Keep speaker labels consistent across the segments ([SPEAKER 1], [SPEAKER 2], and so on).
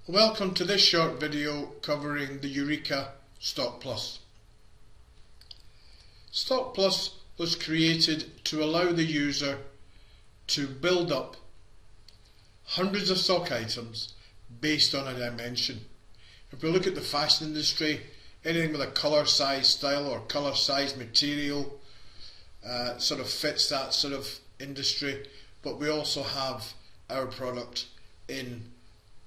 [SPEAKER 1] Welcome to this short video covering the Eureka Stock Plus. Stock Plus was created to allow the user to build up hundreds of stock items based on a dimension. If we look at the fashion industry, anything with a colour, size, style or colour, size, material sort of fits that sort of industry, but we also have our product in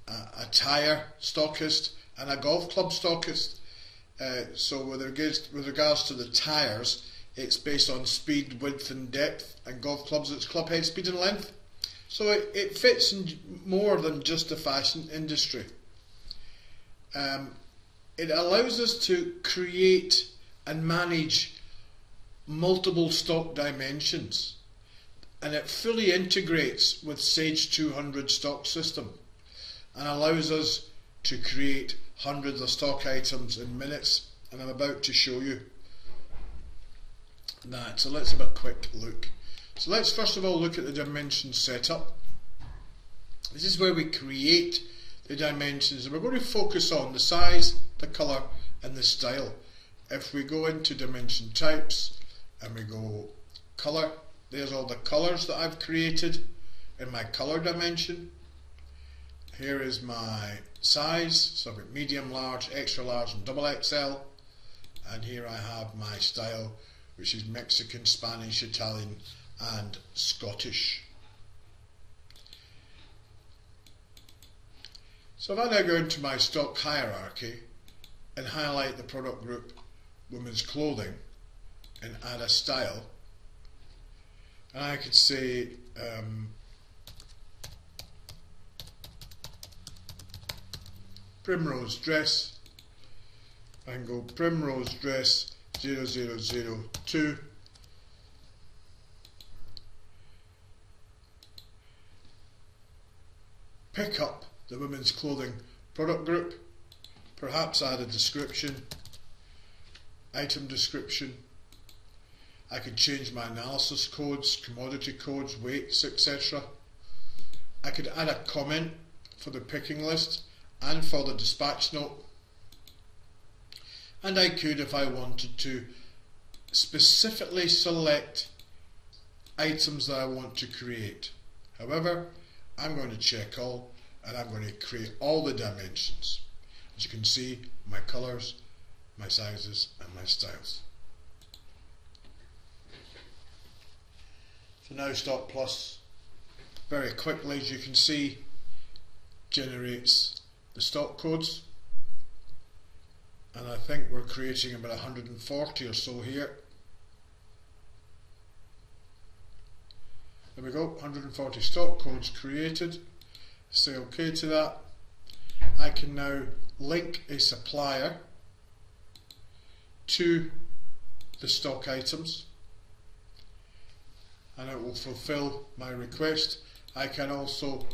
[SPEAKER 1] a tyre stockist and a golf club stockist. So with regards to the tyres, it's based on speed, width and depth, and golf clubs it's club head, speed and length. So it fits in more than just the fashion industry. It allows us to create and manage multiple stock dimensions, and it fully integrates with Sage 200 stock system and allows us to create hundreds of stock items in minutes, and I'm about to show you that. So let's have a quick look. So let's first of all look at the dimension setup. This is where we create the dimensions, and we're going to focus on the size, the colour and the style. If we go into dimension types and we go colour, there's all the colours that I've created in my colour dimension. Here is my size, so I've got medium, large, extra large and double XL, and here I have my style, which is Mexican, Spanish, Italian and Scottish. So if I now go into my stock hierarchy and highlight the product group women's clothing and add a style, and I could say Primrose dress, I can go Primrose dress 0002, pick up the women's clothing product group, perhaps add a description, item description. I could change my analysis codes, commodity codes, weights, etc. I could add a comment for the picking list and for the dispatch note, and I could, if I wanted to, specifically select items that I want to create. However, I'm going to check all, and I'm going to create all the dimensions. As you can see, my colours, my sizes and my styles. So now Stock Plus very quickly, as you can see, generates the stock codes, and I think we're creating about 140 or so here. There we go, 140 stock codes created. Say OK to that. I can now link a supplier to the stock items and it will fulfill my request. I can also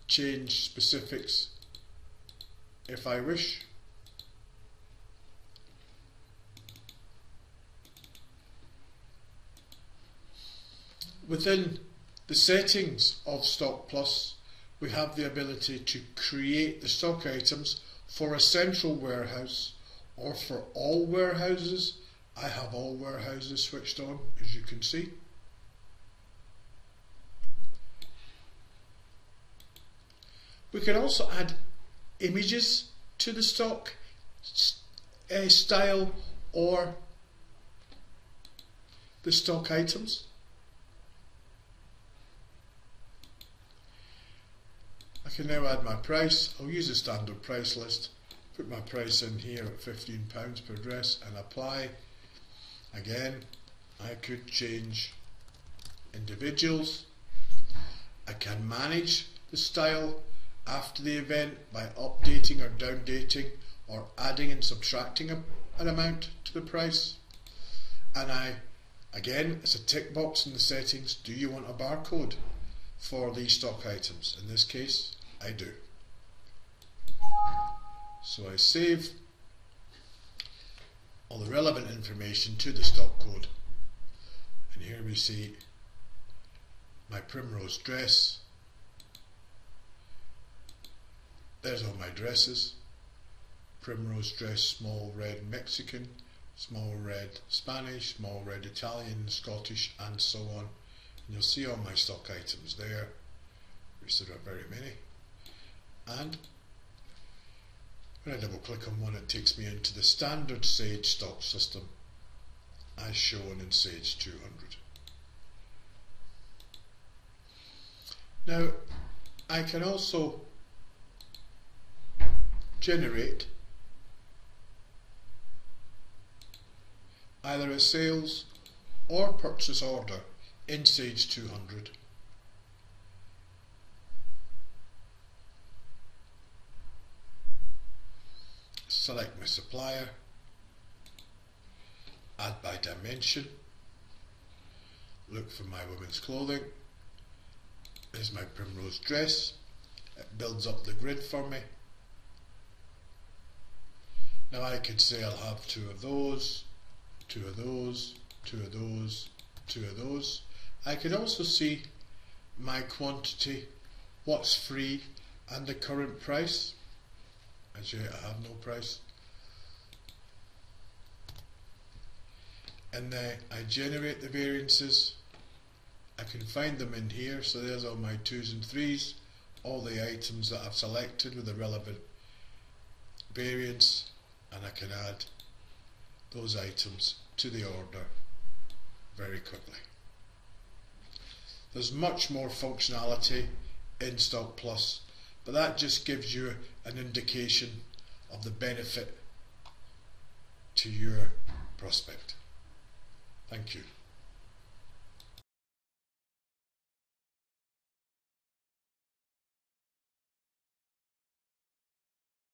[SPEAKER 1] change specifics if I wish. Within the settings of Stock Plus, we have the ability to create the stock items for a central warehouse or for all warehouses. I have all warehouses switched on, as you can see. We can also add images to the stock style or the stock items. I can now add my price. I'll use a standard price list, put my price in here at £15 per dress and apply. Again, I could change individuals. I can manage the style after the event by updating or downdating or adding and subtracting an amount to the price. And again, it's a tick box in the settings. Do you want a barcode for these stock items? In this case, I do. So I save all the relevant information to the stock code, and here we see my Primrose dress There's all my dresses. Primrose dress, small red Mexican, small red Spanish, small red Italian, Scottish, and so on. And you'll see all my stock items there, which there are very many. And when I double click on one, it takes me into the standard Sage stock system as shown in Sage 200. Now, I can also generate either a sales or purchase order in Sage 200. Select my supplier, add by dimension, look for my women's clothing. There's my primrose dress. It builds up the grid for me. Now I could say I'll have 2 of those, 2 of those, 2 of those, 2 of those. I could also see my quantity, what's free, and the current price. As yet I have no price. And then I generate the variances. I can find them in here, so there's all my 2s and 3s, all the items that I've selected with the relevant variance, and I can add those items to the order very quickly. There's much more functionality in Stock Plus, but that just gives you an indication of the benefit to your prospect. Thank you.